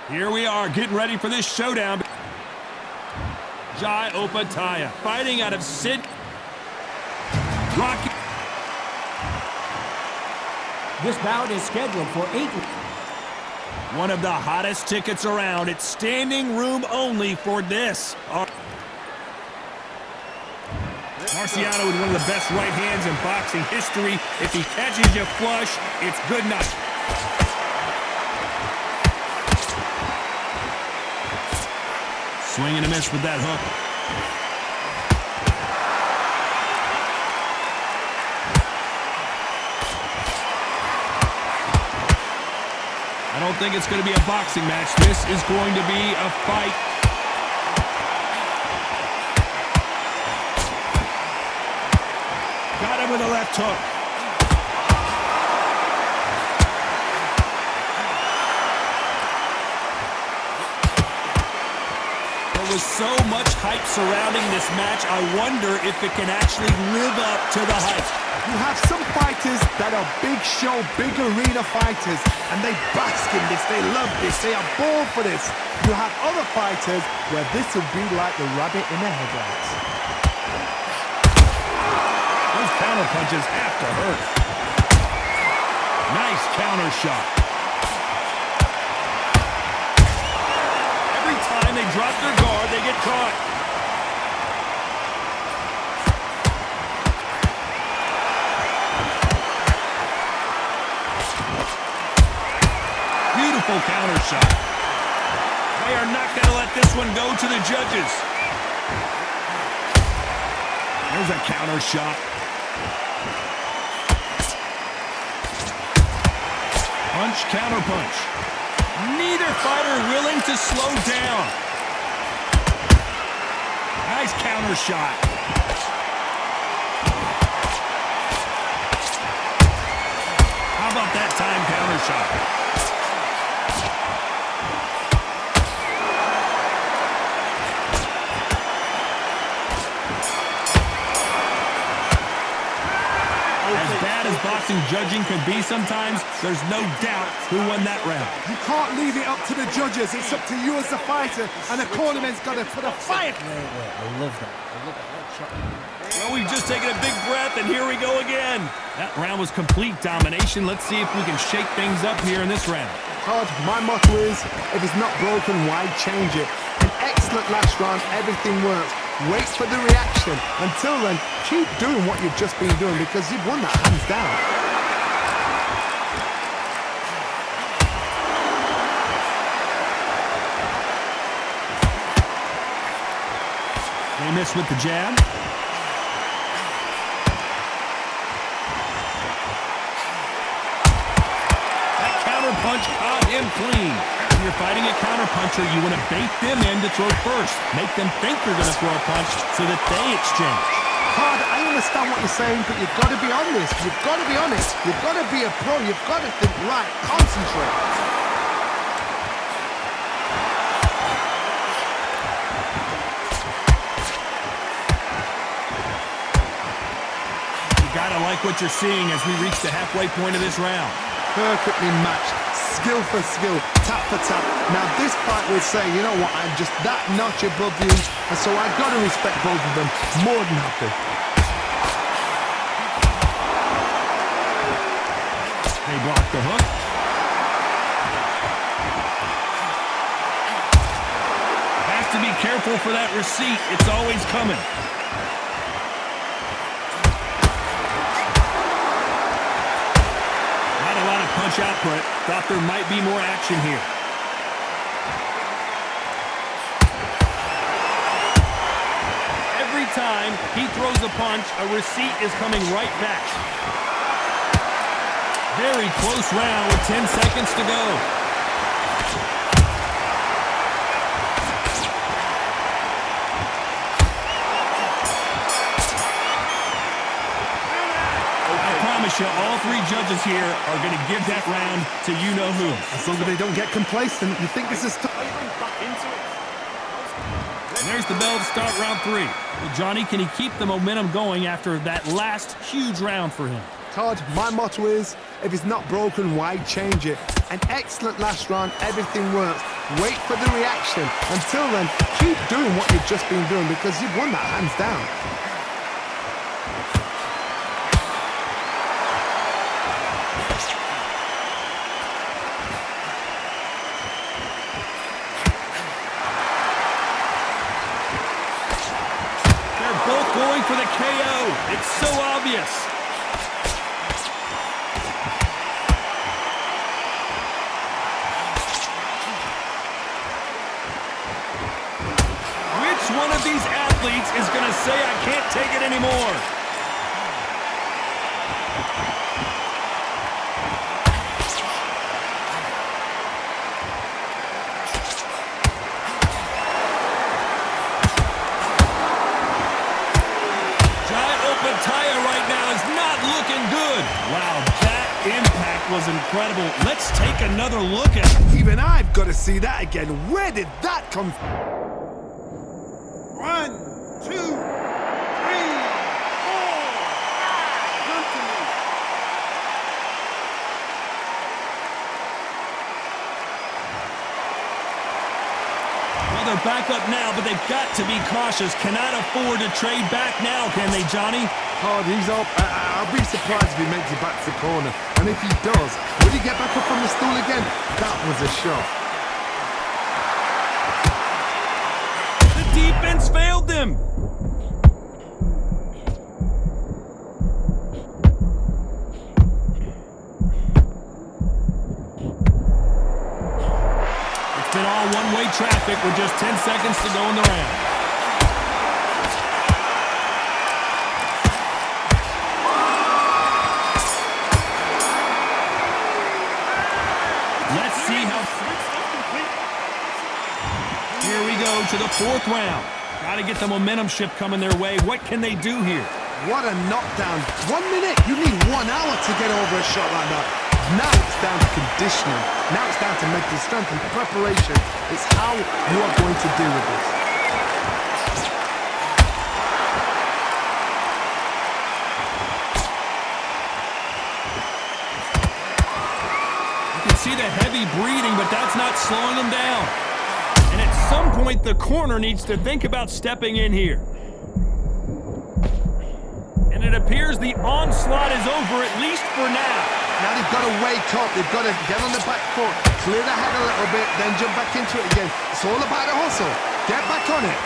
Here we are getting ready for this showdown. Jai Opetaia fighting out of Sid. Rocky. This bout is scheduled for 8. One of the hottest tickets around. It's standing room only for this. Marciano with one of the best right hands in boxing history. If he catches you flush, it's good enough. Swing and a miss with that hook. I don't think it's going to be a boxing match. This is going to be a fight. Got him with a left hook. There was so much hype surrounding this match. I wonder if it can actually live up to the hype. You have some fighters that are big show, big arena fighters, and they bask in this, they love this, they are born for this. You have other fighters where this will be like the rabbit in the headlights. Those counter punches have to hurt. Nice counter shot. Every time they drop their guard, they get caught. Beautiful counter shot. They are not going to let this one go to the judges. There's a counter shot. Punch, counter punch. Neither fighter willing to slow down. Nice counter shot. How about that time counter shot? As bad as boxing judging can be sometimes, there's no doubt who won that round. You can't leave it up to the judges. It's up to you as a fighter, and the cornerman's got to put a fight. I love that. Well, we've just taken a big breath, and here we go again. That round was complete domination. Let's see if we can shake things up here in this round. Todd, my motto is, if it's not broken, why change it? An excellent last round, everything works. Wait for the reaction. Until then, keep doing what you've just been doing because you've won that hands down. They miss with the jab. That counter punch caught him clean. When you're fighting a counter puncher, you want to bait them in to throw first. Make them think you're going to throw a punch so that they exchange. Todd, I understand what you're saying, but you've got to be honest. You've got to be honest. You've got to be a pro. You've got to think right. Concentrate. You got to like what you're seeing as we reach the halfway point of this round. Perfectly matched. Skill for skill, tap for tap. Now this fight will say, you know what, I'm just that notch above you, and so I've got to respect both of them more than happy. They block the hook. Has to be careful for that receipt. It's always coming. Punch output. Thought there might be more action here. Every time he throws a punch, a receipt is coming right back. Very close round with 10 seconds to go. All three judges here are going to give that round to you-know-who. As long as they don't get complacent, you think this is tough. And there's the bell to start round 3. Well, Johnny, can he keep the momentum going after that last huge round for him? Todd, my motto is, if it's not broken, why change it? An excellent last round, everything works. Wait for the reaction. Until then, keep doing what you've just been doing because you've won that hands down. They're both going for the KO. It's so obvious. One of these athletes is going to say, I can't take it anymore. Jai Opetaia right now is not looking good. Wow, that impact was incredible. Let's take another look at it. Even I've got to see that again. Where did that come from? 1, 2, 3, 4. Come to me. Well, they're back up now, but they've got to be cautious. Cannot afford to trade back now, can they, Johnny? Oh, he's up. I'll be surprised if he makes it back to the corner. And if he does, will he get back up from the stool again? That was a shot. Defense failed them. It's been all one-way traffic with just 10 seconds to go in the round. Let's see how... Here we go to the fourth round. Got to get the momentum shift coming their way. What can they do here? What a knockdown. 1 minute. You need 1 hour to get over a shot like that. Now it's down to conditioning. Now it's down to mental strength and preparation. It's how you are going to deal with this. You can see the heavy breathing, but that's not slowing them down. And at some point, the corner needs to think about stepping in here. And it appears the onslaught is over, at least for now. Now they've got to wake up. They've got to get on the back foot, clear the head a little bit, then jump back into it again. It's all about the hustle. Get back on it.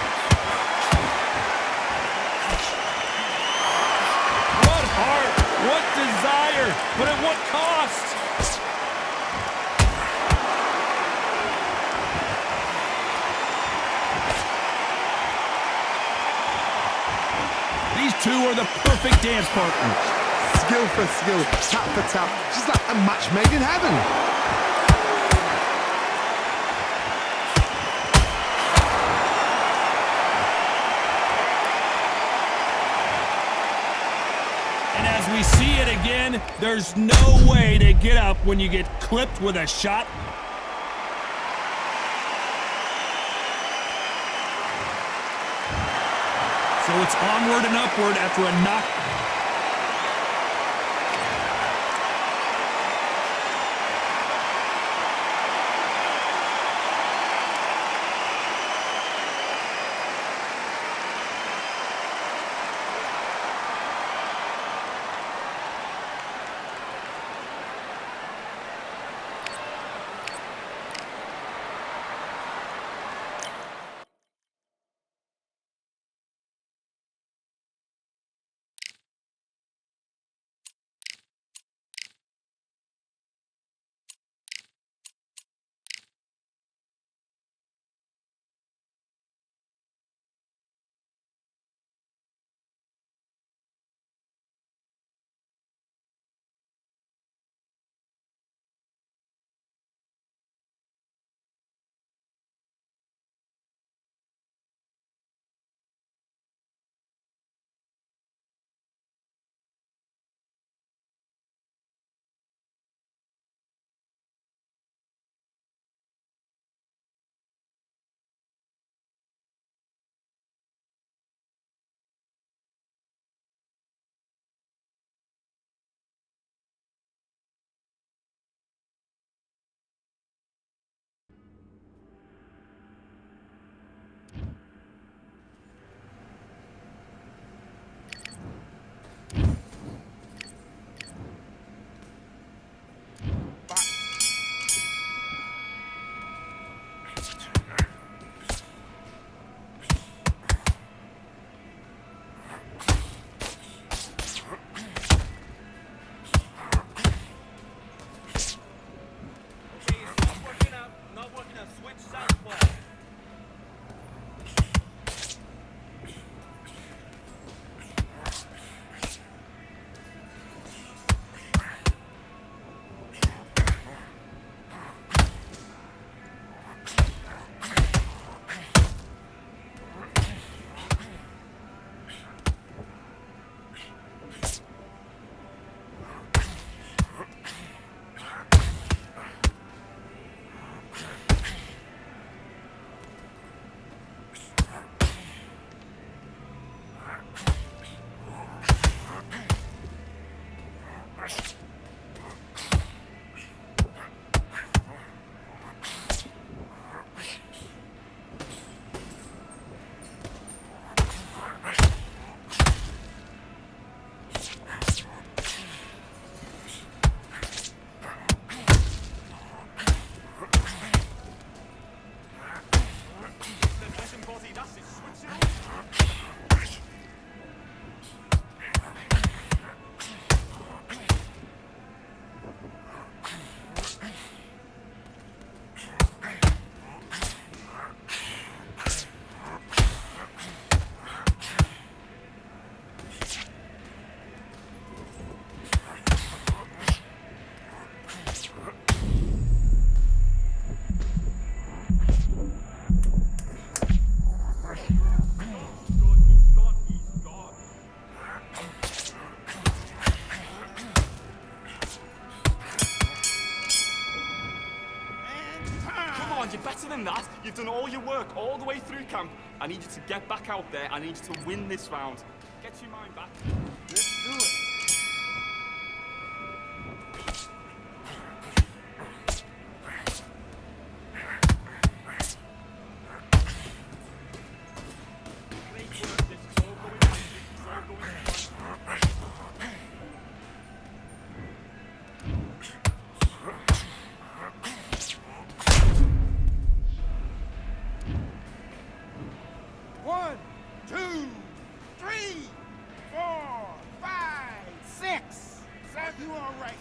What heart, what desire, but at what cost? These two are the perfect dance partners. Skill for skill, tap for tap, just like a match made in heaven. And as we see it again, there's no way to get up when you get clipped with a shot. So it's onward and upward after a knock. way through camp. I need you to get back out there. I need you to win this round. Get your mind back. Let's do it. Great work. This is all going right. This is all going right. One, two, three, 4, 5, 6, 7. You all right?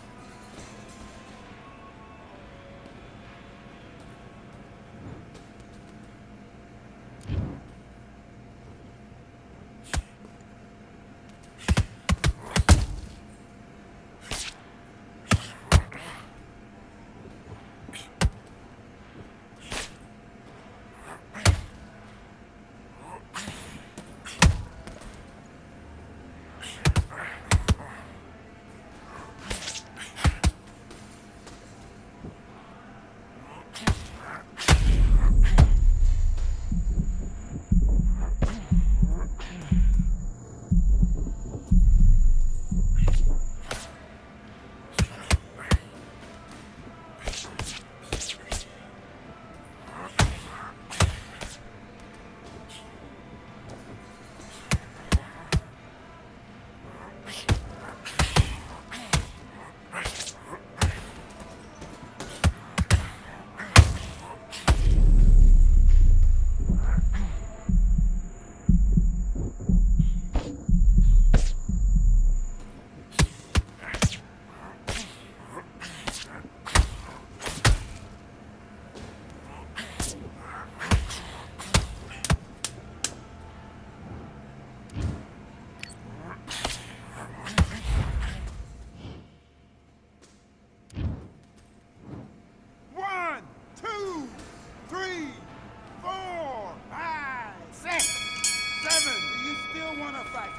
One, two, three, 4, 5, 6, 7. Do you still want to fight?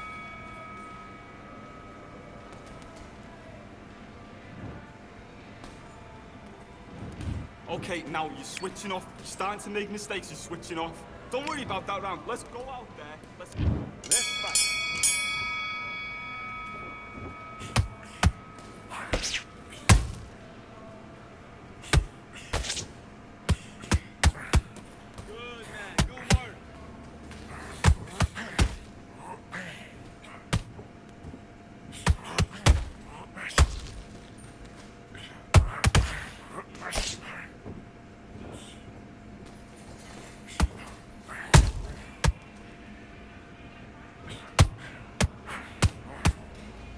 Okay, now you're switching off. You're starting to make mistakes. You're switching off. Don't worry about that round. Let's go out there. Let's Let's fight. Good, man. Good work.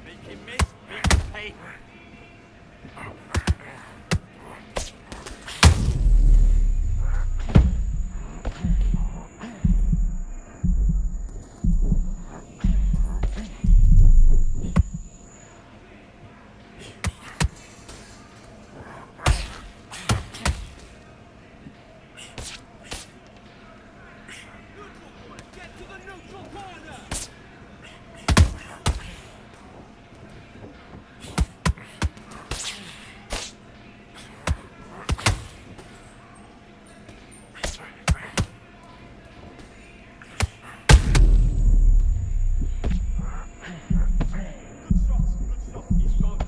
Make him miss. Make him pay. Get to the neutral corner. Good shot. Good shot. He's gone. He's gone.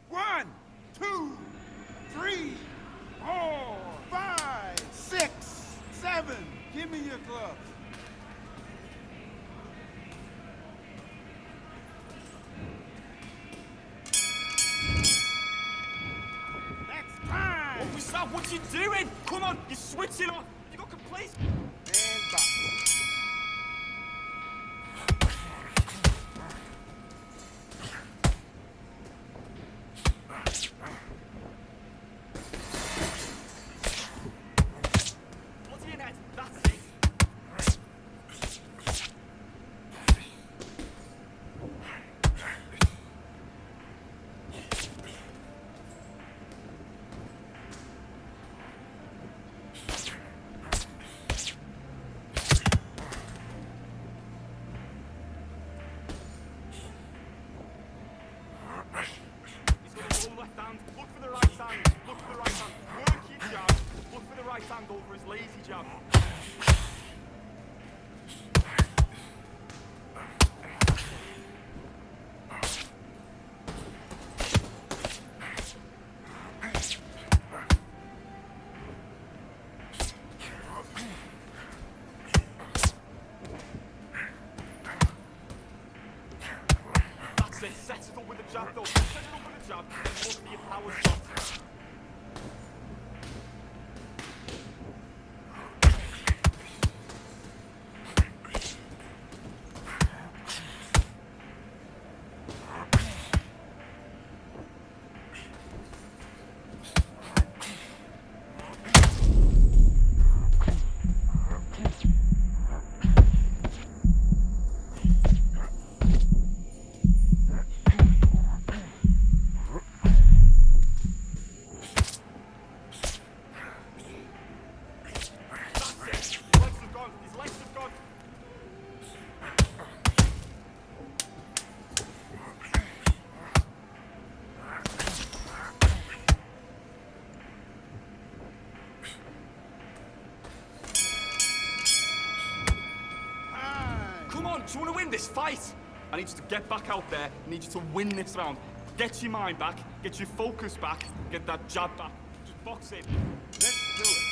One, two, three, 4, 5, 6, 7. Give me your gloves. Next time. Oh, Sam, what you doing? Come on, you're switching off. You got complacent. And box. What's in it? That's That's it. Set it up with a jab, though. Set it up with a jab, and look for your power shot. Come on, do you want to win this fight? I need you to get back out there. I need you to win this round. Get your mind back, get your focus back, get that jab back. Just box in. Let's do it.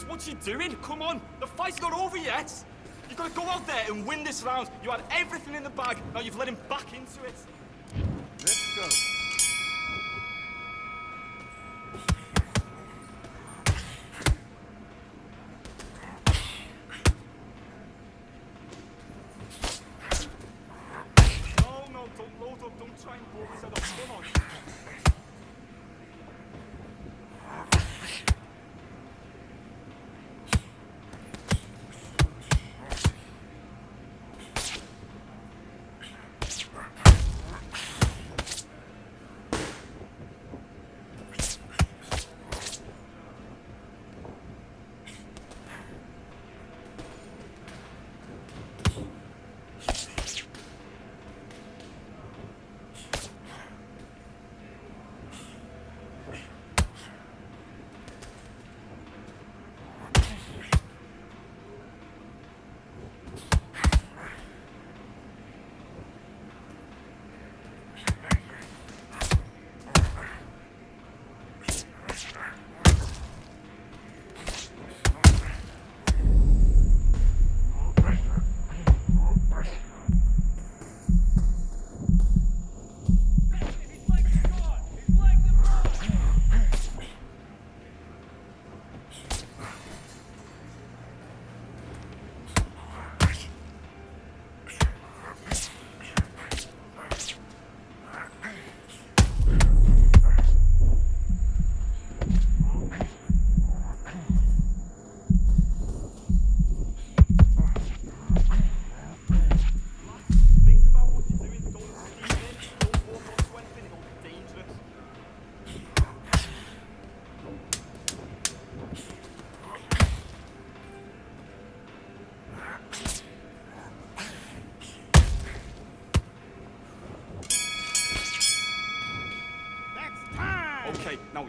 What you doing? Come on, the fight's not over yet. You've got to go out there and win this round. You had everything in the bag, now you've let him back into it. Let's go. No, don't load up, don't try and blow this head up. Come on.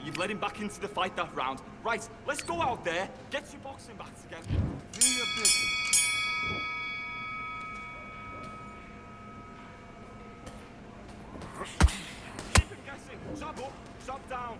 you've let him back into the fight that round. Right, let's go out there, get your boxing back again. Do your business. Keep him guessing. Jab up, jab down.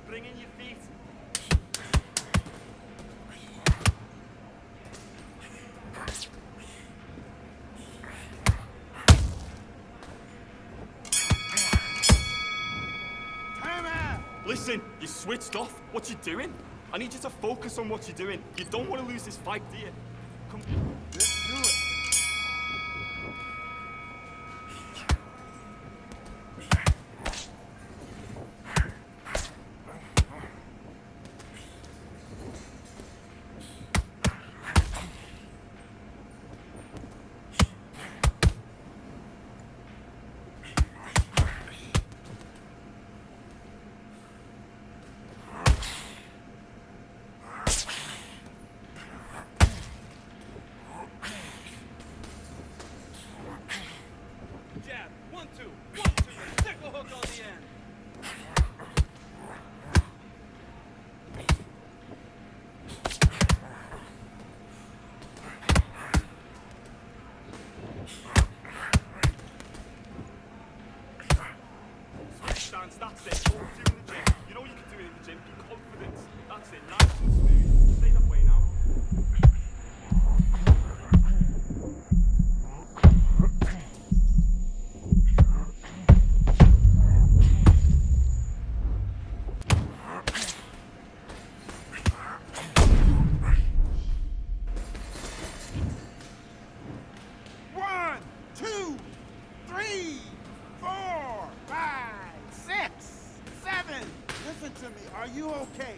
Bring in your feet. Listen, you switched off. What you doing? I need you to focus on what you're doing. You don't want to lose this fight, do you? Come, let's do it. Jab, 1, 2, 1, 2, stick a hook on the end. Stance, that's it. All do in the gym. You know you can do it in the gym. Be confident. That's it. Nice and smooth. Stay that way now. Listen to me. Are you okay?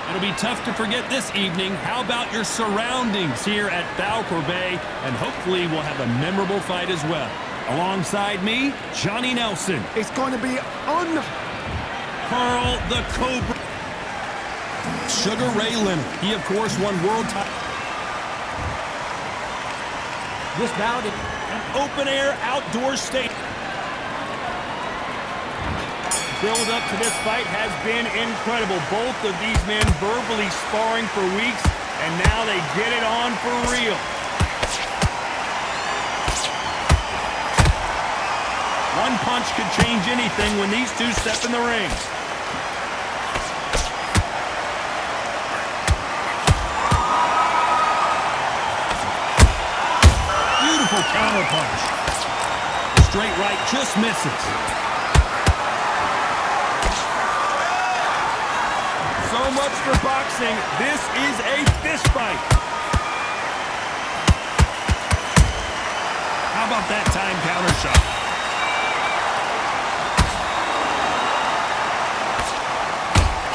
It'll be tough to forget this evening. How about your surroundings here at Valcourt Bay? And hopefully we'll have a memorable fight as well. Alongside me, Johnny Nelson. It's going to be Carl the Cobra. Sugar Ray Leonard. He, of course, won world title. This bout is An open-air outdoor state. Build up to this fight has been incredible. Both of these men verbally sparring for weeks, and now they get it on for real. One punch could change anything when these two step in the ring. Beautiful counter punch. Straight right just misses. So much for boxing. This is a fist fight. How about that time counter shot?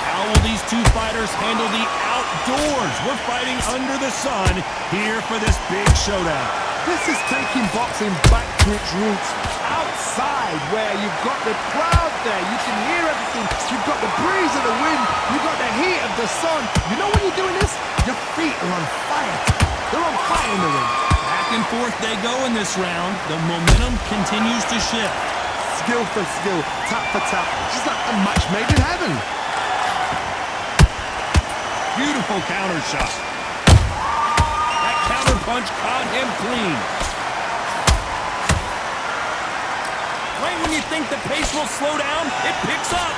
How will these two fighters handle the outdoors? We're fighting under the sun here for this big showdown. This is taking boxing back to its roots. Outside, where you've got the crowd there, you can hear everything. You've got the breeze of the wind. You've got the heat of the sun. You know when you're doing this? Your feet are on fire. They're on fire in the ring. Back and forth they go in this round. The momentum continues to shift. Skill for skill, tap for tap. Just like a match made in heaven. Beautiful counter shot. That counter punch caught him clean. Right when you think the pace will slow down, it picks up.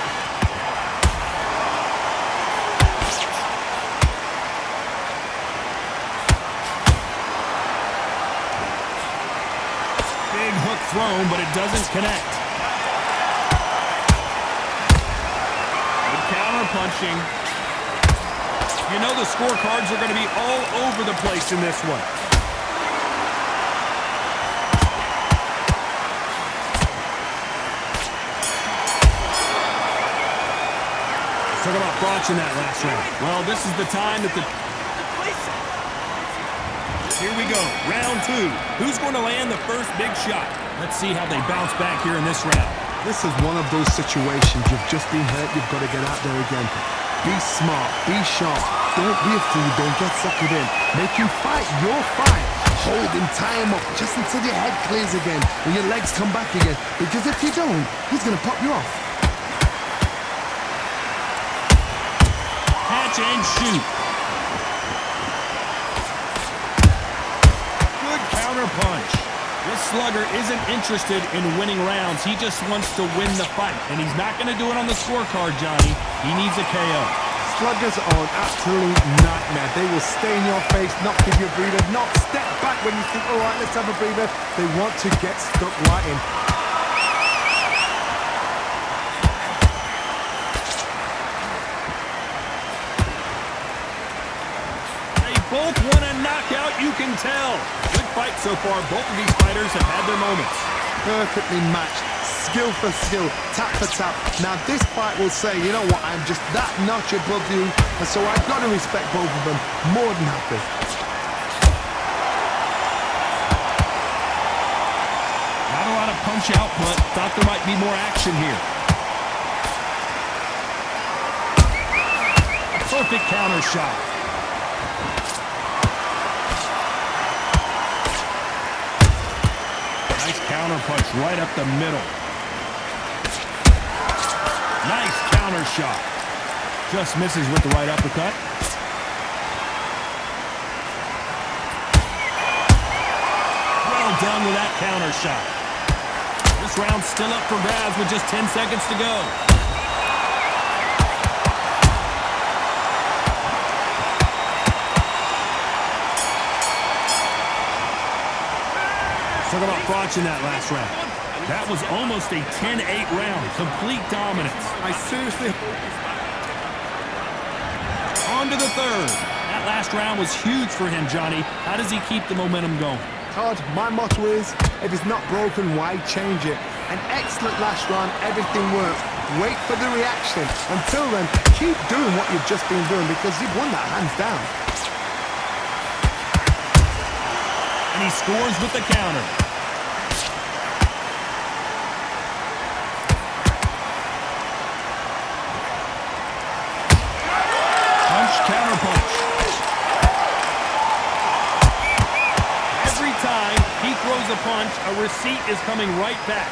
Big hook thrown, but it doesn't connect. Good counter punching. You know the scorecards are going to be all over the place in this one. Talk about botching that last round. Well, this is the time that the... Here we go, round two. Who's going to land the first big shot? Let's see how they bounce back here in this round. This is one of those situations. You've just been hurt. You've got to get out there again. Be smart. Be sharp. Don't be a fool. Don't get suckered in. Make him fight your fight. Hold him, tie him up, just until your head clears again and your legs come back again. Because if you don't, he's going to pop you off. Catch and shoot. Good counter punch. This slugger isn't interested in winning rounds. He just wants to win the fight. And he's not going to do it on the scorecard, Johnny. He needs a KO. Sluggers are an absolute nightmare. They will stay in your face, not give you a breather, not step back when you think, all right, let's have a breather. They want to get stuck right in. They both want a knockout, you can tell. Good fight so far. Both of these fighters have had their moments. Perfectly matched. Skill for skill, tap for tap. Now this fight will say, you know what, I'm just that notch above you, and so I've got to respect both of them. More than happy. Not a lot of punch output. Thought there might be more action here. A perfect counter shot. Nice counter punch right up the middle. Nice counter shot. Just misses with the right uppercut. Well done with that counter shot. This round's still up for grabs with just 10 seconds to go. Talk about botching that last round. That was almost a 10-8 round. Complete dominance. I seriously... On to the third. That last round was huge for him, Johnny. How does he keep the momentum going? Todd, my motto is, if it's not broken, why change it? An excellent last round, everything works. Wait for the reaction. Until then, keep doing what you've just been doing because you've won that hands down. And he scores with the counter. Punch, counter punch. Every time he throws a punch, a receipt is coming right back.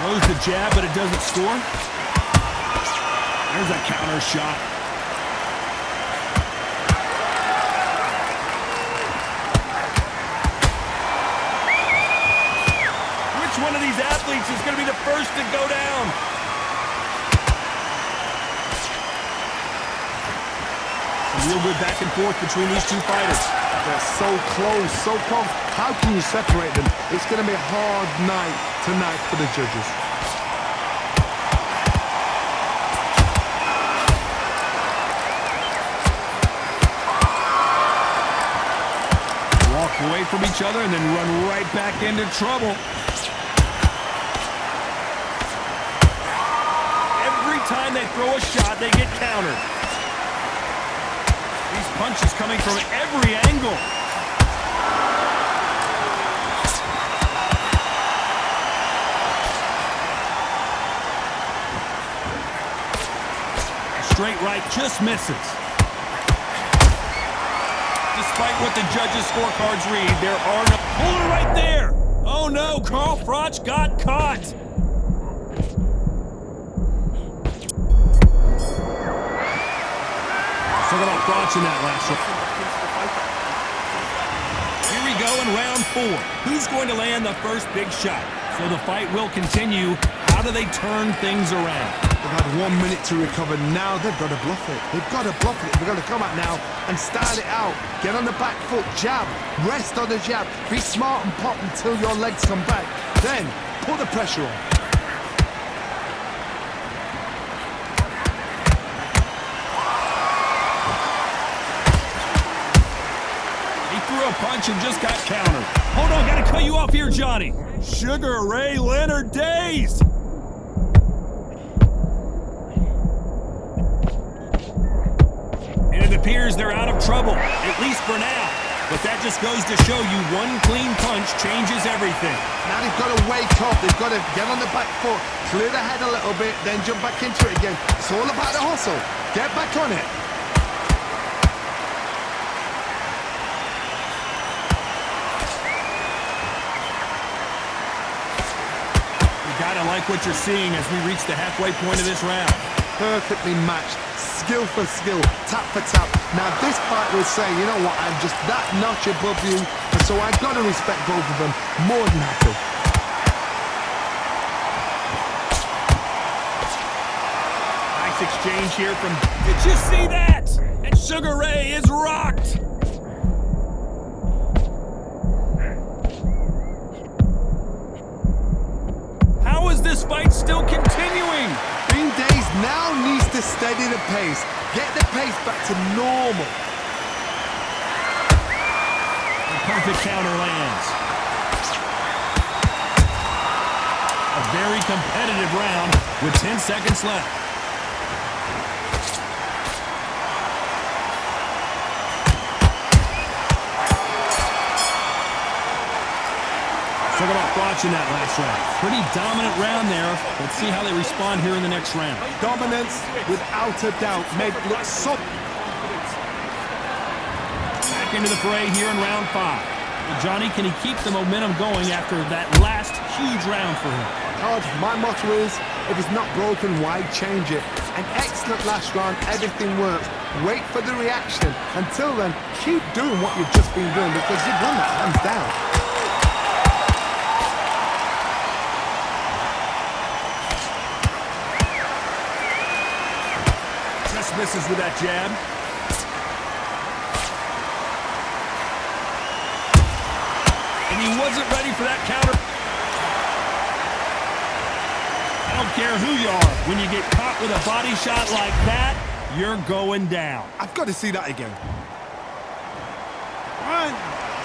Throws the jab, but it doesn't score. There's a counter shot. Which one of these athletes is going to be the first to go down? A real good back and forth between these two fighters. They're so close, so close. How can you separate them? It's going to be a hard night tonight for the judges. Walk away from each other and then run right back into trouble. Every time they throw a shot, they get countered. These punches coming from every angle. Straight right just misses. Despite what the judges' scorecards read, there are no... Pull her right there! Oh no, Carl Froch got caught! So about Froch in that last one. Here we go in round 4. Who's going to land the first big shot? So the fight will continue. How do they turn things around? They've had 1 minute to recover. Now they've got to bluff it. They've got to bluff it. They've got to come out now and style it out. Get on the back foot, jab. Rest on the jab. Be smart and pop until your legs come back. Then put the pressure on. He threw a punch and just got countered. Hold on, gotta cut you off here, Johnny. Sugar Ray Leonard dazed. It appears they're out of trouble, at least for now. But that just goes to show you one clean punch changes everything. Now they've got to wake up. They've got to get on the back foot, clear the head a little bit, then jump back into it again. It's all about the hustle. Get back on it. You gotta like what you're seeing as we reach the halfway point of this round. Perfectly matched. Skill for skill, tap for tap. Now this fight will say, you know what, I'm just that notch above you, and so I've got to respect both of them more than happy. Nice exchange here from... Did you see that? And Sugar Ray is rocked. How is this fight still continuing? Bean Days now needs to steady the pace. Get the pace back to normal. The perfect counter lands. A very competitive round with 10 seconds left. Talk about watching that last round. Pretty dominant round there. Let's see how they respond here in the next round. Dominance, without a doubt, made it look so... Back into the fray here in round 5. Well, Johnny, can he keep the momentum going after that last huge round for him? God, my motto is, if it's not broken, why change it? An excellent last round, everything works. Wait for the reaction. Until then, keep doing what you've just been doing because you've won that hands down. Misses with that jab. And he wasn't ready for that counter. I don't care who you are. When you get caught with a body shot like that, you're going down. I've got to see that again. 1,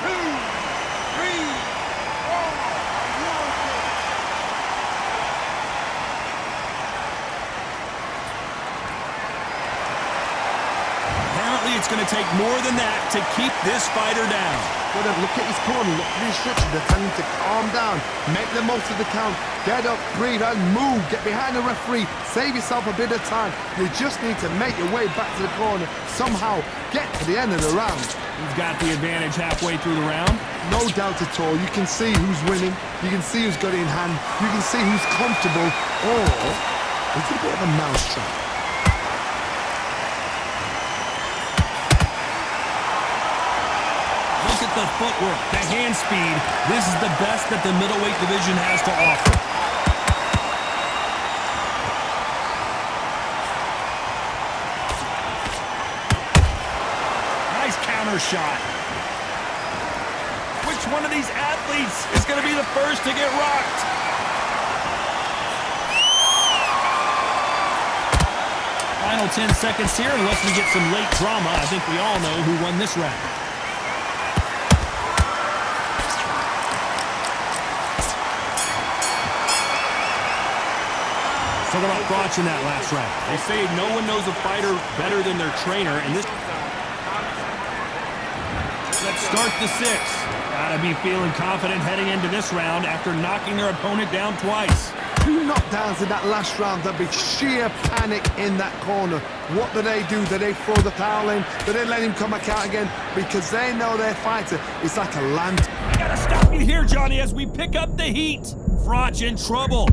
2, 3, 4. Unfortunately, it's going to take more than that to keep this fighter down. But look at his corner, look at his instructions. They're telling him to calm down, make the most of the count, get up, breathe, and move. Get behind the referee, save yourself a bit of time. You just need to make your way back to the corner, somehow get to the end of the round. He's got the advantage halfway through the round. No doubt at all. You can see who's winning. You can see who's got it in hand. You can see who's comfortable. Or it's a bit of a mousetrap. Look at the footwork, the hand speed. This is the best that the middleweight division has to offer. Nice counter shot. Which one of these athletes is going to be the first to get rocked? Final 10 seconds here, unless we get some late drama. I think we all know who won this round. Talk about thoughts in that last round. They say no one knows a fighter better than their trainer, and this... Let's start the sixth. Gotta be feeling confident heading into this round after knocking their opponent down twice. 2 knockdowns in that last round. There'll be sheer panic in that corner. What do? Do they throw the towel in? Do they let him come back out again? Because they know their fighter is like a lamb. I gotta stop you here, Johnny, as we pick up the heat. Froch in trouble.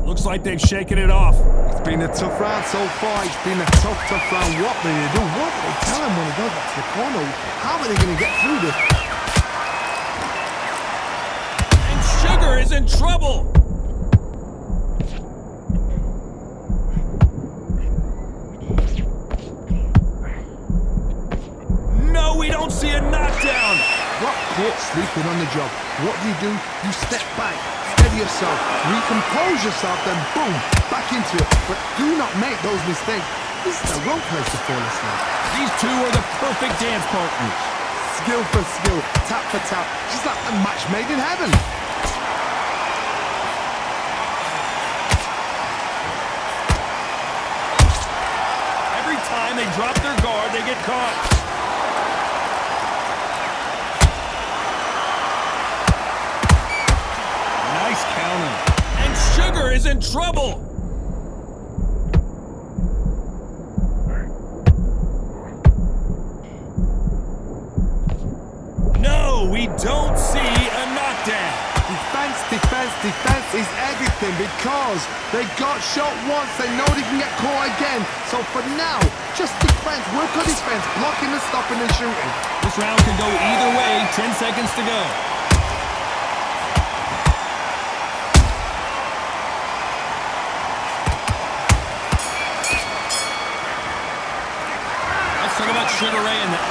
Looks like they've shaken it off. It's been a tough round so far. It's been a tough round. What do they do? What do they tell him when he goes back to the corner? How are they going to get through this? And Sugar is in trouble. No, we don't see a knockdown. Got caught sleeping on the job. What do? You step back, steady yourself, recompose yourself, then boom, back into it. But do not make those mistakes. This is the wrong place to fall asleep. These two are the perfect dance partners. Skill for skill, tap for tap, just like a match made in heaven. Every time they drop their guard, they get caught. Nice counter. And Sugar is in trouble. No, we don't see a knockdown. Defense is everything because they got shot once, they know they can get caught again. So for now, just defense, work on defense, blocking and stopping and shooting. This round can go either way, 10 seconds to go. Let's talk about Sugar Ray and that.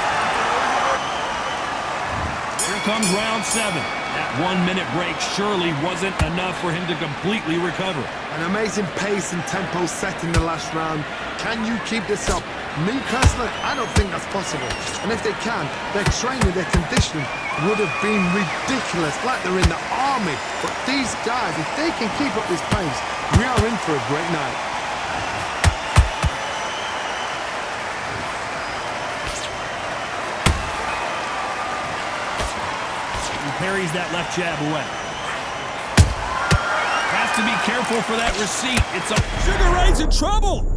Here comes round 7. That 1-minute break surely wasn't enough for him to completely recover. An amazing pace and tempo set in the last round. Can you keep this up? Me personally, I don't think that's possible. And if they can, their training, their conditioning would have been ridiculous, like they're in the army. But these guys, if they can keep up this pace, we are in for a great night. Parries that left jab away. Has to be careful for that receipt. It's a Sugar Ray's in trouble.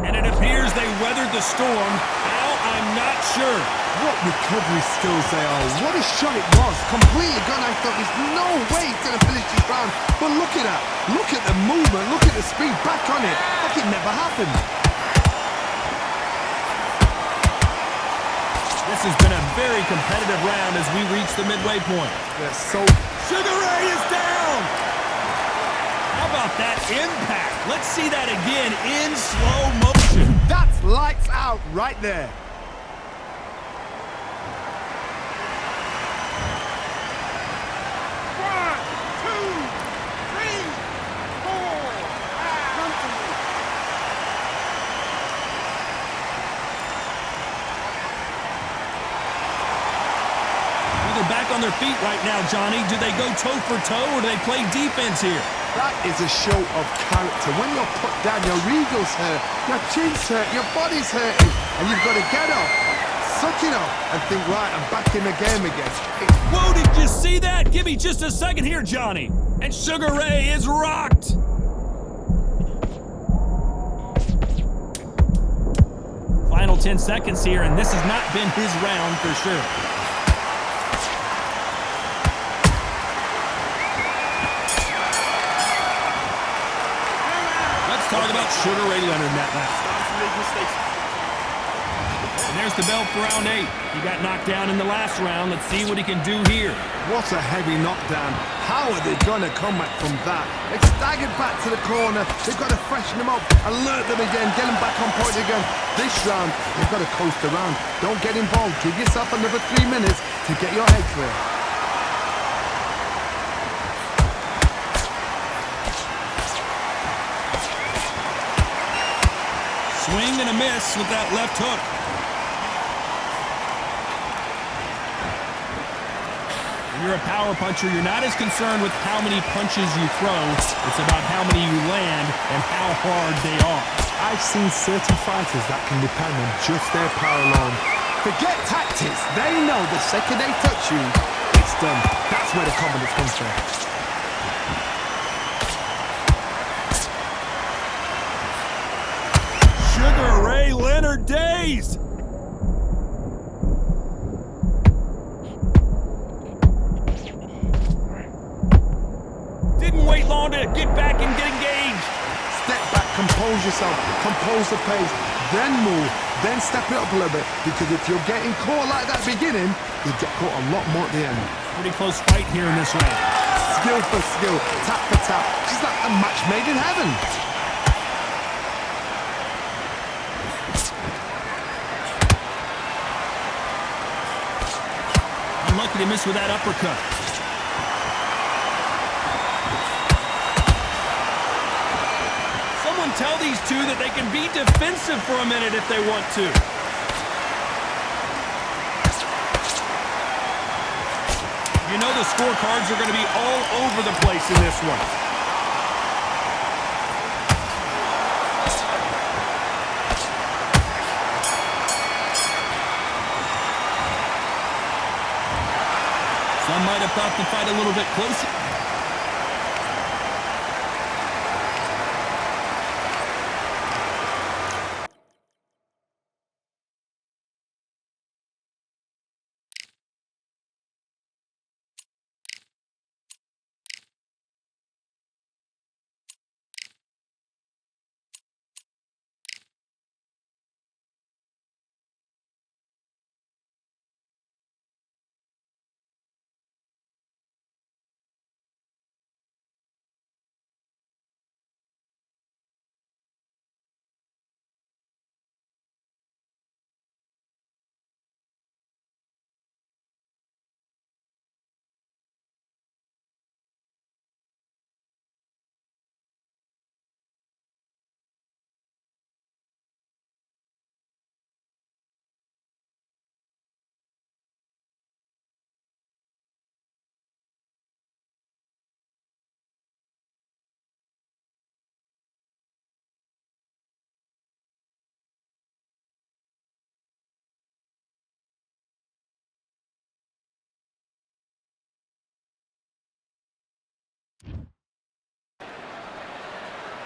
And it appears they weathered the storm. How? I'm not sure. What recovery skills they are. What a shot it was. Completely gone. I thought there's no way he's going to finish this round. But look at that. Look at the movement. Look at the speed. Back on it. Like it never happened. This has been a very competitive round as we reach the midway point. Yeah, so Sugar Ray is down! How about that impact? Let's see that again in slow motion. that's lights out right there. Back on their feet right now, Johnny. Do they go toe for toe or do they play defense here? That is a show of character. When you're put down, your eagle's hurt, your chin's hurt, your body's hurting, and you've got to get up, suck it up, and think, right, I'm back in the game again. Whoa, did you see that? Give me just a second here, Johnny. And Sugar Ray is rocked. Final 10 seconds here, and this has not been his round for sure. Let's talk about Sugar Ray Leonard in that last. And there's the bell for round 8. He got knocked down in the last round. Let's see what he can do here. What a heavy knockdown. How are they going to come back from that? They've staggered back to the corner. They've got to freshen them up, alert them again, get them back on point again. This round, they've got to coast around. Don't get involved. Give yourself another 3 minutes to get your head clear. Swing and a miss with that left hook. When you're a power puncher, you're not as concerned with how many punches you throw. It's about how many you land and how hard they are. I've seen certain fighters that can depend on just their power alone. Forget tactics. They know the second they touch you, it's done. That's where the confidence comes from. Sugar Ray Leonard days! Didn't wait long to get back and get engaged. Step back, compose yourself, compose the pace, then move, then step it up a little bit. Because if you're getting caught like that beginning, you'll get caught a lot more at the end. Pretty close fight here in this round. Skill for skill, tap for tap, just like a match made in heaven. Unlucky to miss with that uppercut. Someone tell these two that they can be defensive for a minute if they want to. You know the scorecards are going to be all over the place in this one. Some might have thought the fight a little bit closer.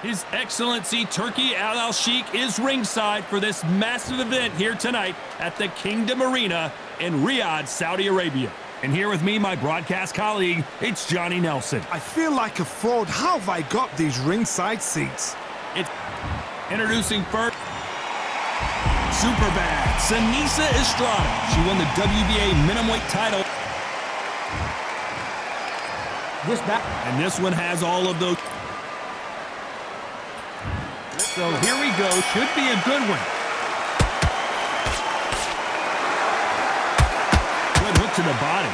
His Excellency Turki Al Sheikh is ringside for this massive event here tonight at the Kingdom Arena in Riyadh, Saudi Arabia. And here with me, my broadcast colleague, it's Johnny Nelson. I feel like a fraud. How have I got these ringside seats? It's introducing first, Superbad, Seniesa Estrada. She won the WBA minimumweight title. And this one has all of those. So here we go. Should be a good one. Good hook to the body.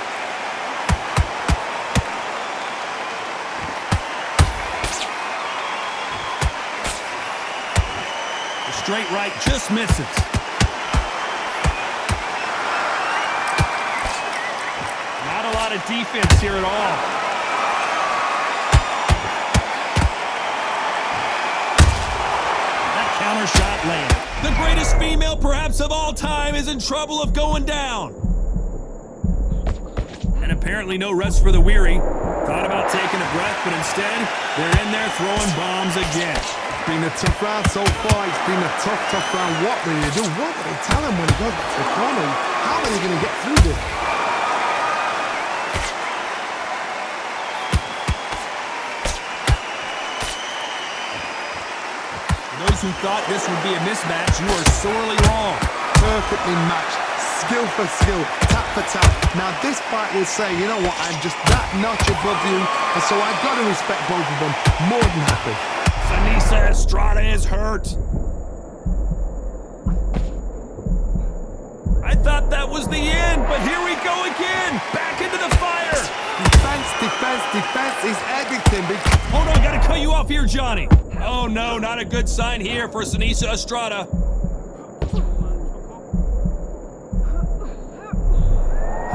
The straight right just misses. Not a lot of of defense here at all. That counter shot landed. The greatest female perhaps of all time is in trouble of going down. And apparently no rest for the weary. Thought about taking a breath, but instead, they're in there throwing bombs again. It's been a tough round so far. It's been a tough round. What will you do? What will they tell him when he goes back to the corner? How are they going to get through this? Those who thought this would be a mismatch, you are sorely wrong. Perfectly matched. Skill for skill, tap for tap. Now this fight will say, you know what, I'm just that notch above you, and so I've got to respect both of them. More than happy. Seniesa Estrada is hurt. I thought that was the end, but here we go again. Back into the fire. Defense is everything. Hold on, gotta cut you off here, Johnny. Oh no, not a good sign here for Seniesa Estrada.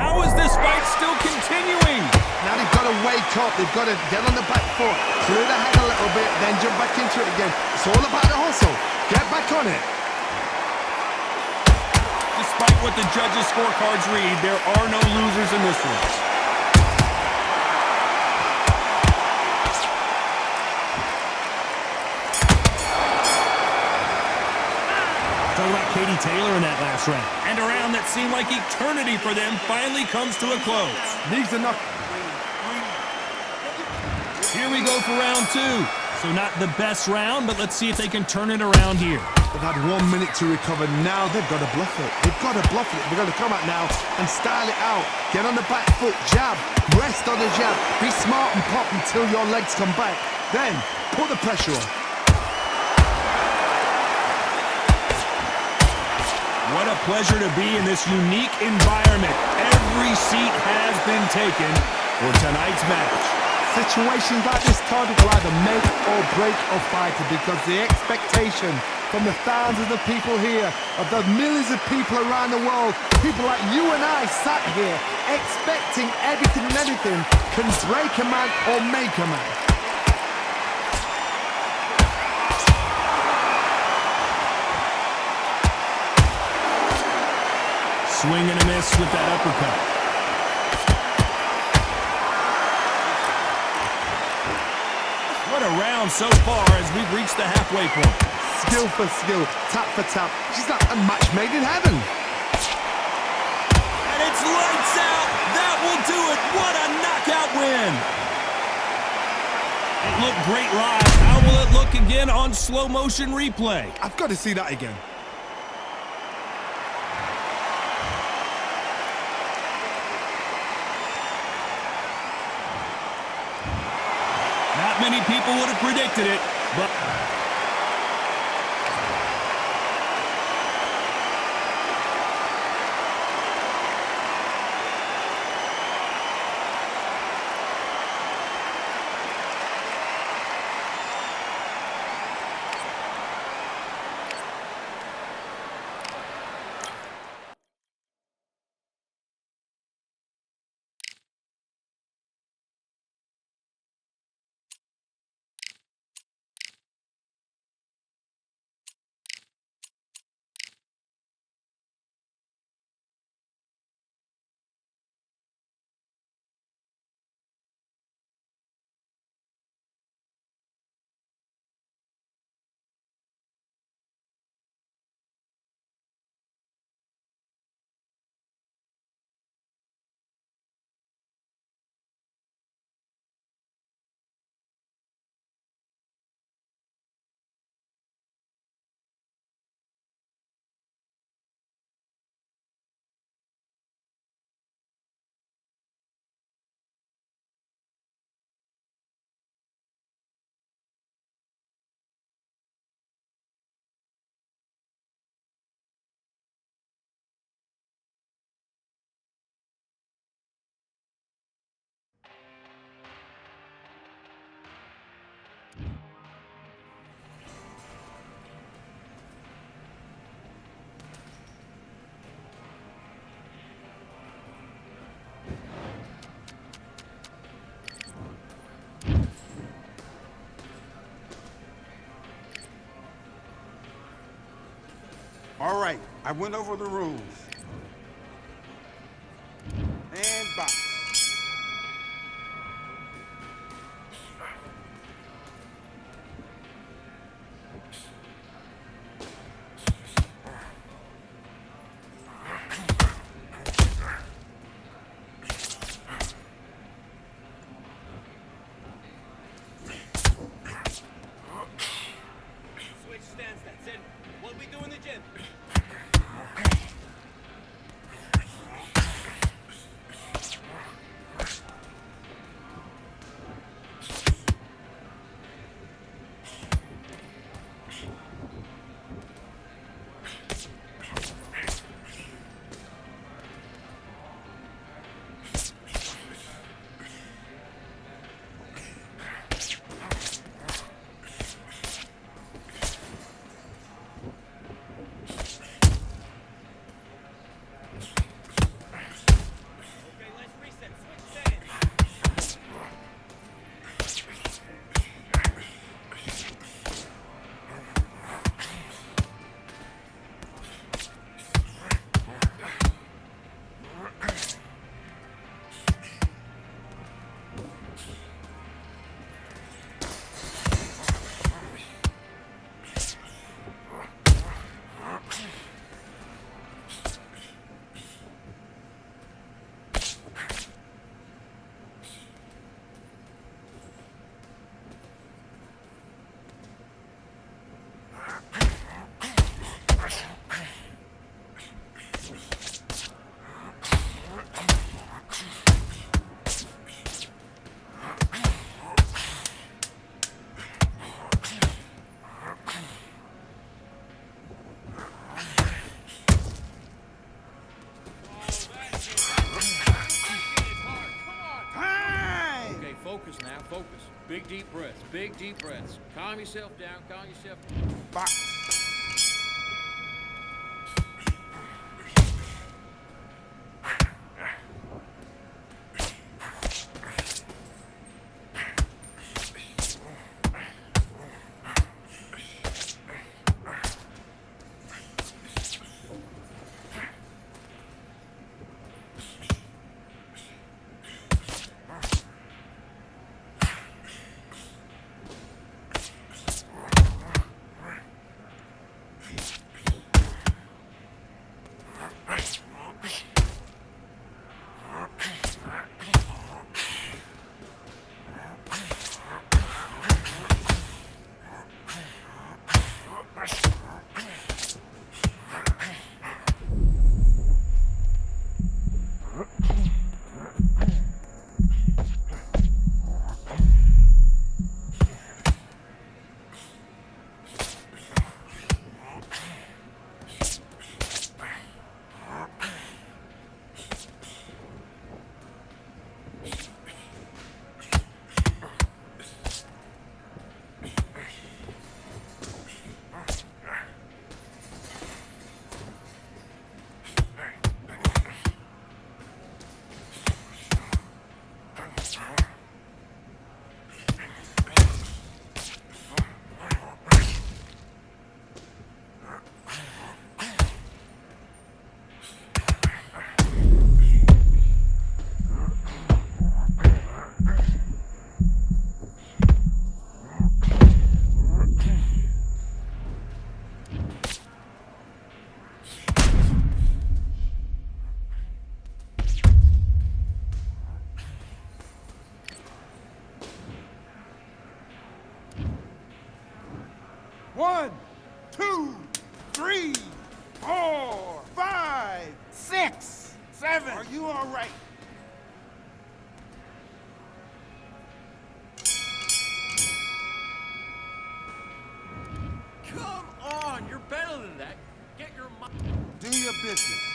How is this fight still continuing? Now they've got to wake up. They've got to get on the back foot, clear the head a little bit, then jump back into it again. It's all about the hustle. Get back on it. Despite what the judges' scorecards read, there are no losers in this one. Talk about Katie Taylor in that last round. And a round that seemed like eternity for them finally comes to a close. These are not... Here we go for round two. So not the best round, but let's see if they can turn it around here. They've had 1 minute to recover. Now they've got to bluff it. They've got to bluff it. They've got to come out now and style it out. Get on the back foot, jab, rest on the jab. Be smart and pop until your legs come back. Then put the pressure on. What a pleasure to be in this unique environment. Every seat has been taken for tonight's match. Situations like this, Todd, will either make or break a fighter, because the expectation from the thousands of people here, of the millions of people around the world, people like you and I sat here expecting everything and anything, can break a man or make a man. Swing and a miss with that uppercut. What a round so far as we've reached the halfway point. Skill for skill, tap for tap. She's like a match made in heaven. And it's lights out. That will do it. What a knockout win. It looked great live. How will it look again on slow motion replay? I've got to see that again. Not many people would have predicted it, but... I went over the rules. And box. Switch stance, that's it. What we do in the gym. Okay, let's reset. Switch stance. Time! Okay, focus now, focus. Big deep breaths, big deep breaths. Calm yourself down, calm yourself. Box. One, two, three, 4, 5, 6, 7. Are you all right? Come on, you're better than that. Get your mind. Do your business.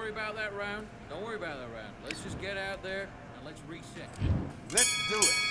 worry about that round. Don't worry about that round. Let's just get out there and let's reset. Let's do it.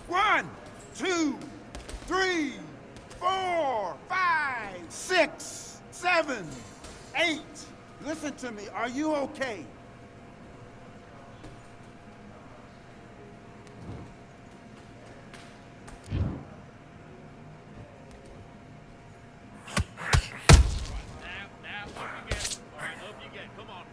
One, two, three, 4, 5, 6, 7, 8. Listen to me. Are you okay? Now, up you get. All right, up you get. Come on.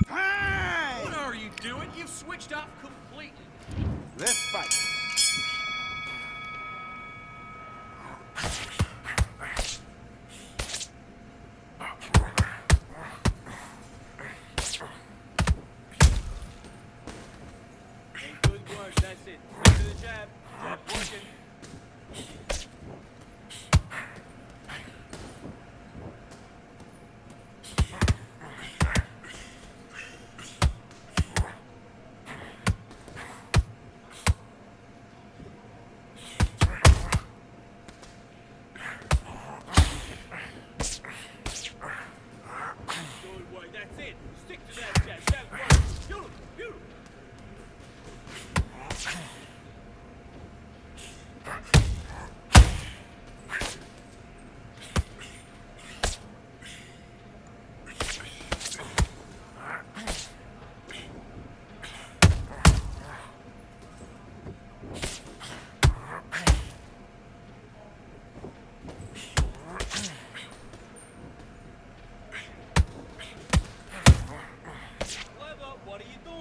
Time! What are you doing? You've switched off completely. Let's fight. Hey, good work. That's it. Stick to the jab. Jab working. Good work. That's it. Stick to that jab. Jab working. Beautiful. Beautiful. Clever. What are you doing?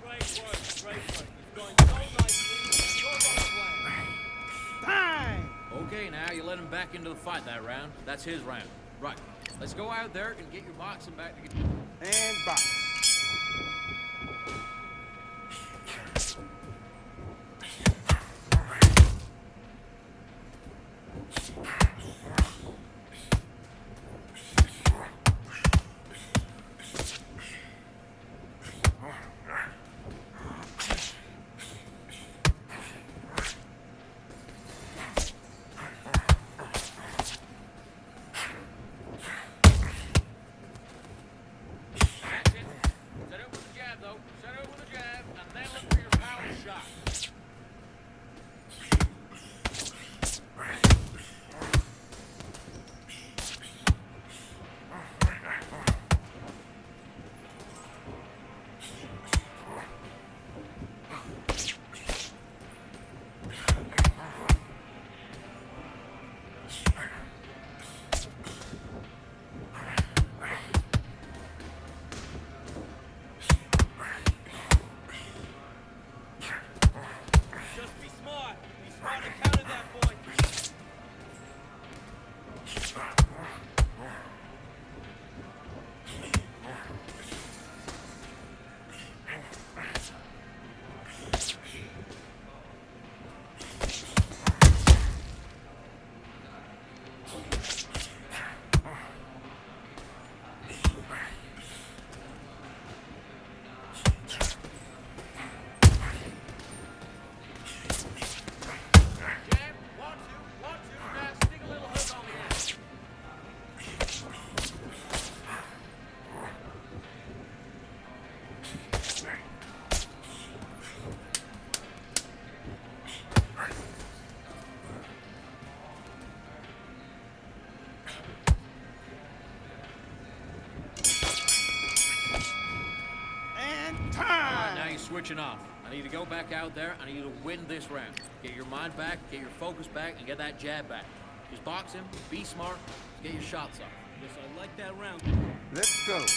Great work. Great work. It's going so nicely. You're on plan. Time! Okay, now you let him back into the fight that round. That's his round. Right. Let's go out there and get your boxing back together. And box. That's it. switching off. I need you to go back out there. I need you to win this round. Get your mind back, get your focus back, and get that jab back. Just box him, be smart, get your shots up. Yes, I like that round. Let's go. That's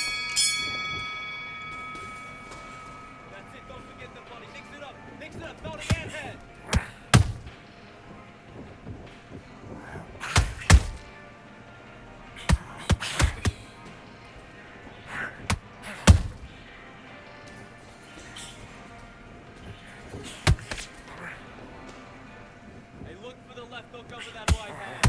it. Don't forget the body. Mix it up. Mix it up. Belly and head. Hey, look for the left hook over that right hand.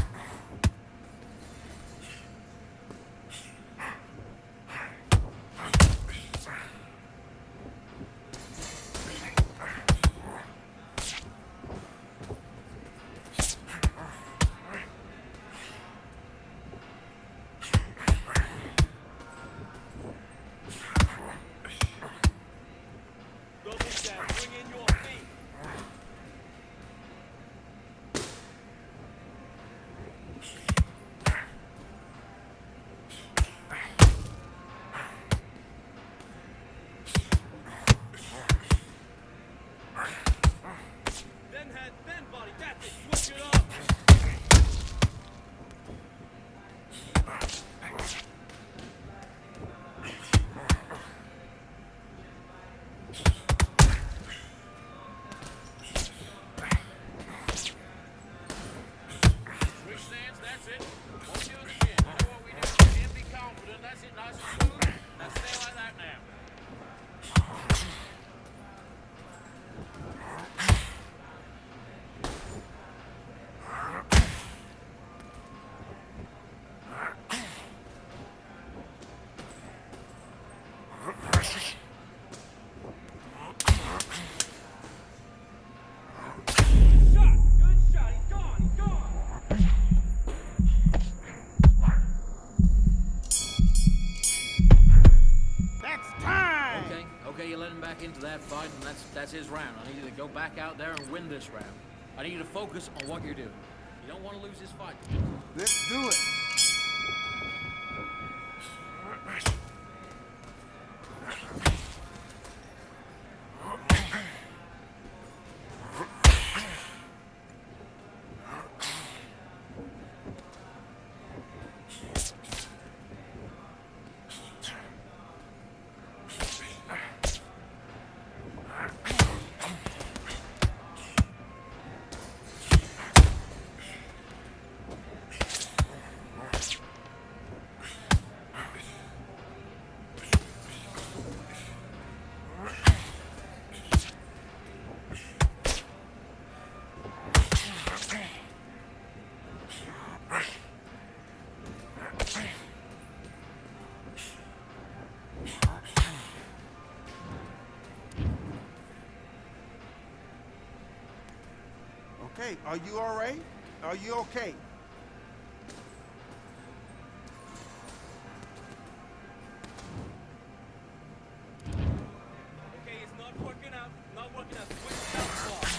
Double jab. Bring in your feet. Then head, then body. That's it. Switch it up. Switch stance, that's it. Won't do it again. You know what we do? And be confident. That's it, nice and smooth. Now stay like that now. Shot. Good shot. He's gone. He's gone. That's time. Okay, you let him back into that fight, and that's his round. I need you to go back out there and win this round. I need you to focus on what you're doing. You don't want to lose this fight. Let's do it. Okay, are you all right? Are you okay? Okay, it's not working out. Not working out. Switch southpaw.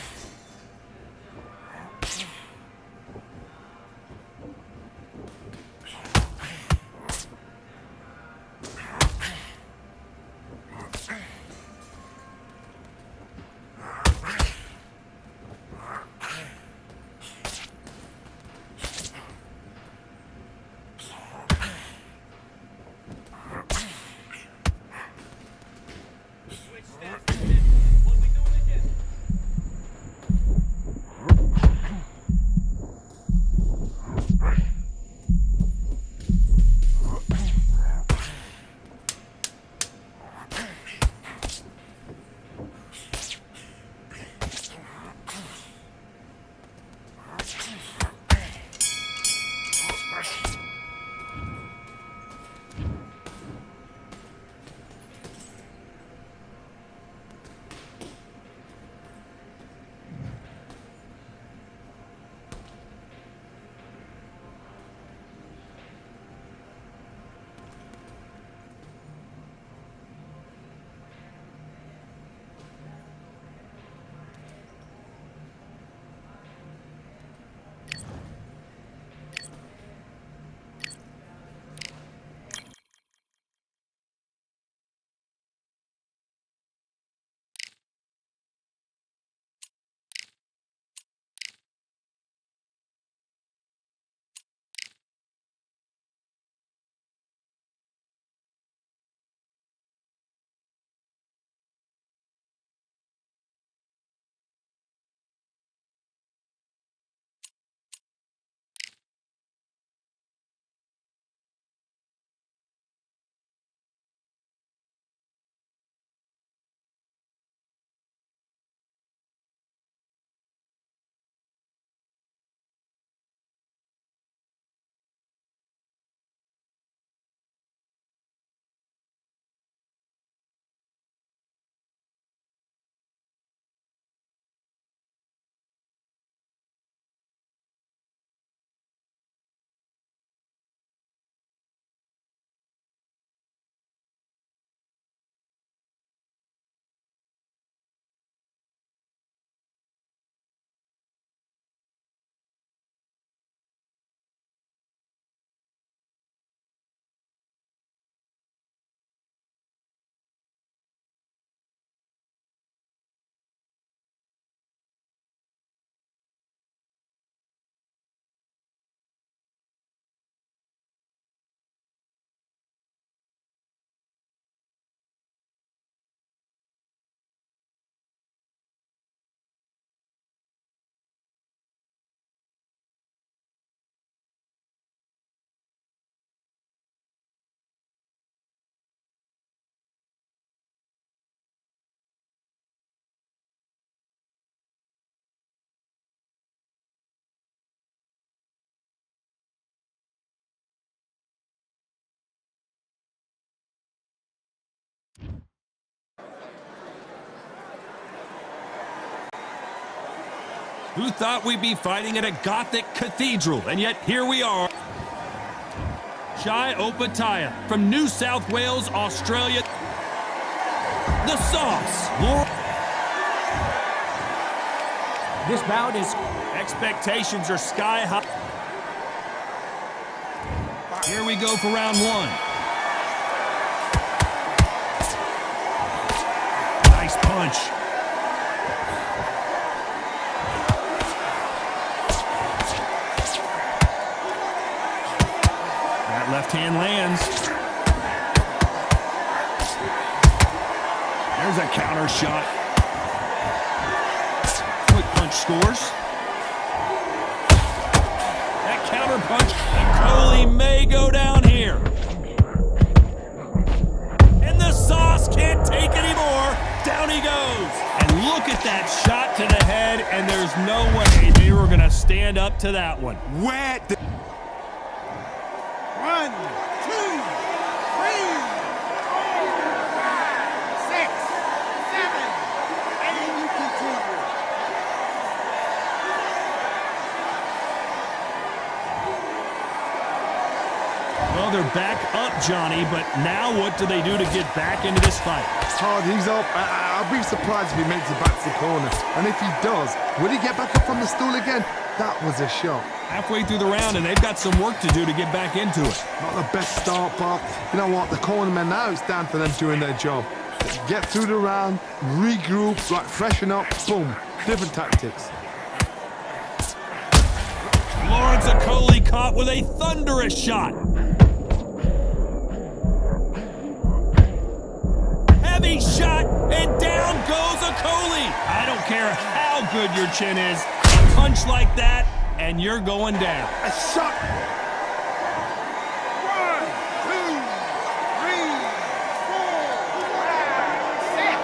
Who thought we'd be fighting at a Gothic cathedral? And yet here we are. Jai Opetaia from New South Wales, Australia. The sauce. This bout is... Expectations are sky high. Here we go for round one. Nice punch. That left hand lands. There's a counter shot. Quick punch scores. That counter punch, and Coley may go down here. And the sauce can't take anymore. Down he goes. And look at that shot to the head, and there's no way they were going to stand up to that one. Where the... 1, 2, 3, 4, 5, 6, 7, and you continue. Well, they're back up, Johnny, but now what do they do to get back into this fight? It's hard, he's up. I'll be surprised if he makes it back to the corner. And if he does, will he get back up from the stool again? That was a shot. Halfway through the round, and they've got some work to do to get back into it. Not the best start, but you know what? The cornermen now, it's down to them doing their job. Get through the round, regroup, like freshen up, boom. Different tactics. Lawrence Okolie caught with a thunderous shot. Heavy shot, and down goes Okolie. I don't care how good your chin is. A punch like that, and you're going down. A shot. 1, 2, 3, 4, 5, 6,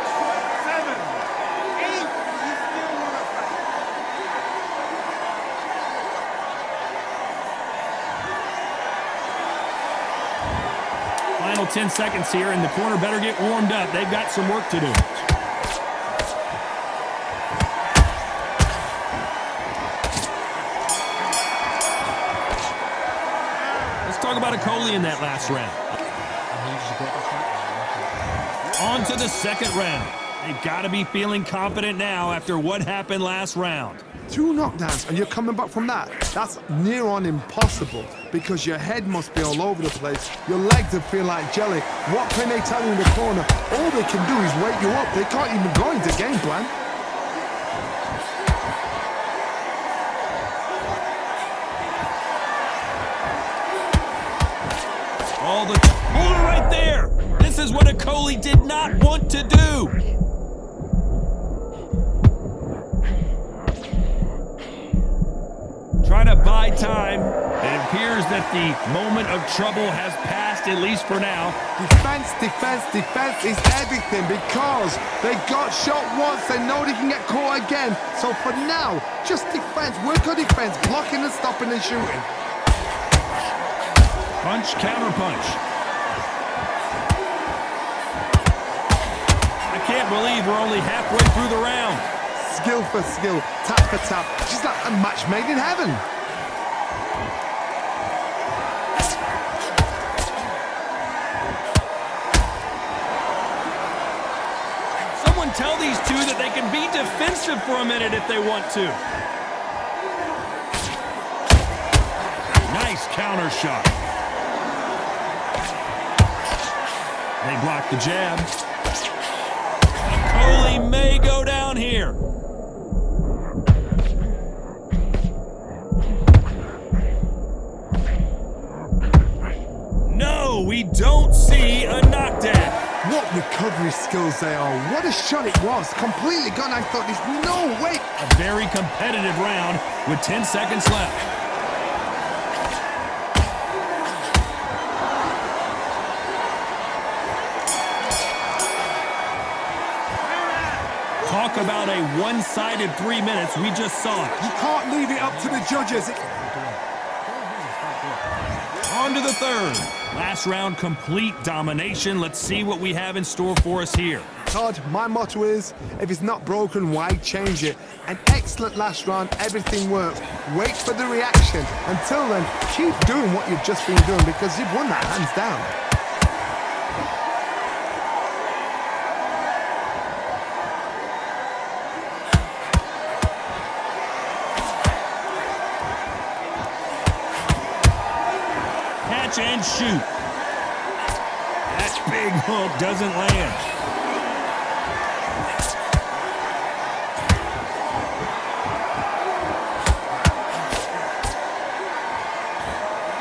7, 8. You still want to fight. Final 10 seconds here, and the corner better get warmed up. They've got some work to do. Talk about Okolie in that last round. On to the second round. They've got to be feeling confident now after what happened last round. 2 knockdowns and you're coming back from that. That's near on impossible because your head must be all over the place. Your legs will feel like jelly. What can they tell you in the corner? All they can do is wake you up. They can't even go into game plan. Hold it right there. This is what Okolie did not want to do. Trying to buy time. It appears that the moment of trouble has passed, at least for now. Defense, defense, defense is everything because they got shot once. They know they can get caught again. So for now, just defense. Work on defense, blocking and stopping and shooting. Punch, counter punch. I can't believe we're only halfway through the round. Skill for skill, tap for tap. Just like a match made in heaven. Someone tell these two that they can be defensive for a minute if they want to. Nice counter shot. They block the jab. Okolie may go down here. No, we don't see a knockdown. What recovery skills they are. What a shot it was. Completely gone. I thought there's no way. A very competitive round with 10 seconds left. Talk about a one-sided 3 minutes. We just saw it. You can't leave it up to the judges. On to the third. Last round, complete domination. Let's see what we have in store for us here. Todd, my motto is, if it's not broken, why change it? An excellent last round, everything works. Wait for the reaction. Until then, keep doing what you've just been doing because you've won that hands down. Catch and shoot. That big hook doesn't land.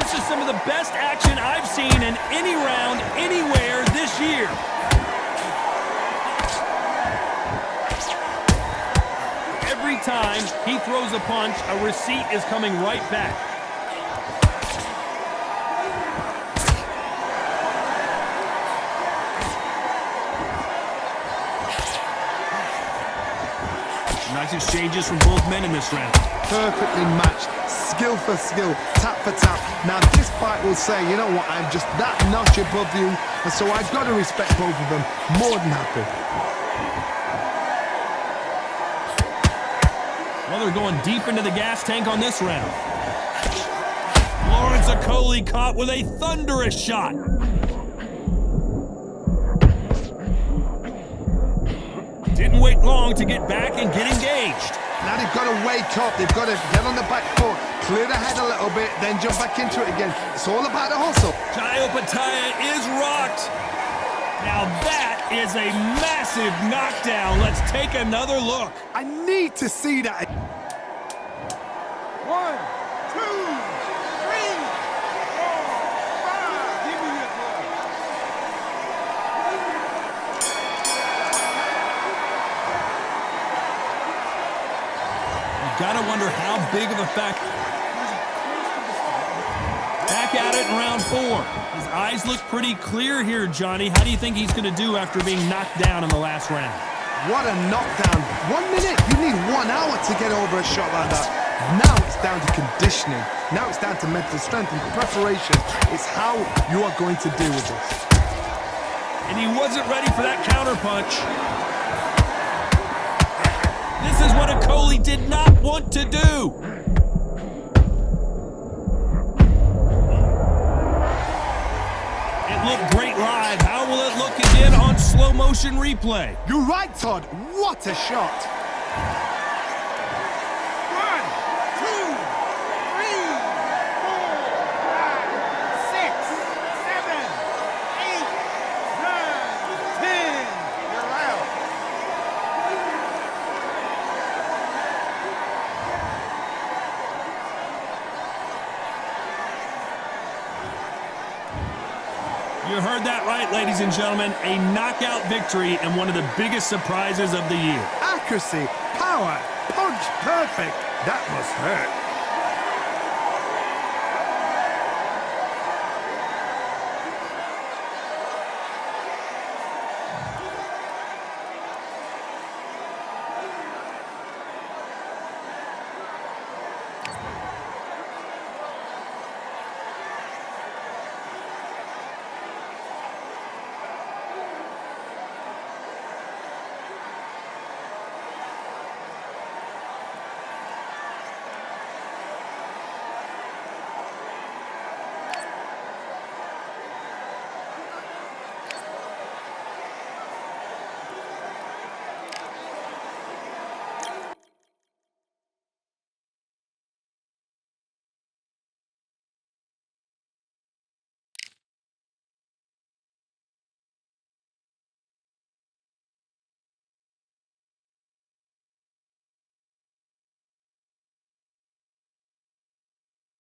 This is some of the best action I've seen in any round, anywhere this year. Every time he throws a punch, a receipt is coming right back. Nice exchanges from both men in this round. Perfectly matched, skill for skill, tap for tap. Now this fight will say, you know what, I'm just that notch above you, and so I've got to respect both of them. More than happy. Well, they're going deep into the gas tank on this round. Lawrence Okolie caught with a thunderous shot. Didn't wait long to get back and get engaged. Now they've got to wake up, they've got to get on the back foot, clear the head a little bit, then jump back into it again. It's all about the hustle. Jai Opetaia is rocked. Now that is a massive knockdown. Let's take another look. I need to see that. 1, 2, 3, 4, 5. Give me your blood. Gotta wonder how big of a factor. Back at it in round 4. His eyes look pretty clear here, Johnny. How do you think he's gonna do after being knocked down in the last round? What a knockdown. 1 minute, you need 1 hour to get over a shot like that. Now it's down to conditioning. Now it's down to mental strength and preparation. It's how you are going to deal with this. And he wasn't ready for that counterpunch. This is what Okolie did not want to do. It looked great live. How will it look again on slow motion replay? You're right, Todd. What a shot. 1, 2, 3, 4, 5, 6, 7, 8, 9, 10. You're out. You heard that right, ladies and gentlemen. A knockout victory and one of the biggest surprises of the year. Accuracy, power, punch perfect. That must hurt.